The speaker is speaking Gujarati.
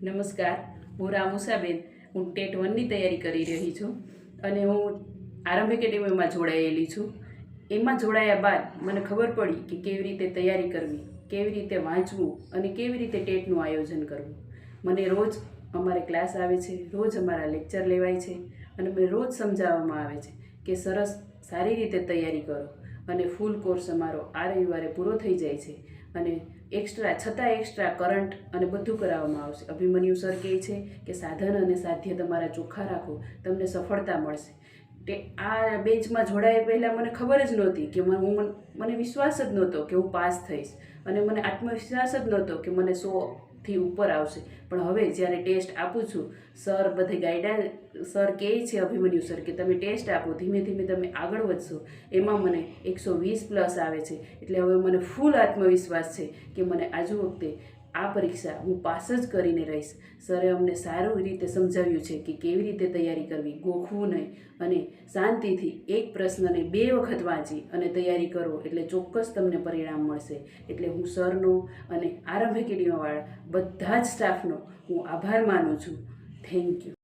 નમસ્કાર, હું રામુસાબેન. હું ટેટ 1ની તૈયારી કરી રહી છું અને હું આરંભ એકેડેમીમાં જોડાયેલી છું. એમાં જોડાયા બાદ મને ખબર પડી કે કેવી રીતે તૈયારી કરવી, કેવી રીતે વાંચવું અને કેવી રીતે ટેટનું આયોજન કરવું. મને રોજ અમારે ક્લાસ આવે છે, રોજ અમારા લેક્ચર લેવાય છે અને મને રોજ સમજાવવામાં આવે છે કે સરસ સારી રીતે તૈયારી કરો અને ફૂલ કોર્સ અમારો આ રવિવારે પૂરો થઈ જાય છે અને એક્સ્ટ્રા કરંટ અને બધું કરાવવામાં આવશે. અભિમન્યુ સર કહે છે કે સાધન અને સાધ્ય તમારા ચોખ્ખા રાખો, તમને સફળતા મળશે. આ બેન્ચમાં જોડાયા પહેલાં મને ખબર જ નહોતી કે મને વિશ્વાસ જ નહોતો કે હું પાસ થઈશ અને મને આત્મવિશ્વાસ જ નહોતો કે મને 100થી ઉપર આવશે. પણ હવે જ્યારે ટેસ્ટ આપું છું, સર બધે ગાઈડન્સ સર કહે છે, અભિમન્યુ સર, કે તમે ટેસ્ટ આપો, ધીમે ધીમે તમે આગળ વધશો. એમાં મને 120+ આવે છે. એટલે હવે મને ફૂલ આત્મવિશ્વાસ છે કે મને આજુ વખતે આ પરીક્ષા હું પાસ જ કરીને રહીશ. સરે અમને સારું રીતે સમજાવ્યું છે કે કેવી રીતે તૈયારી કરવી, ગોખવું નહીં અને શાંતિથી એક પ્રશ્નને 2 વખત વાંચી અને તૈયારી કરો એટલે ચોક્કસ તમને પરિણામ મળશે. એટલે હું સરનો અને આરંભ એકેડમીવાળા બધા જ સ્ટાફનો હું આભાર માનું છું. Thank you.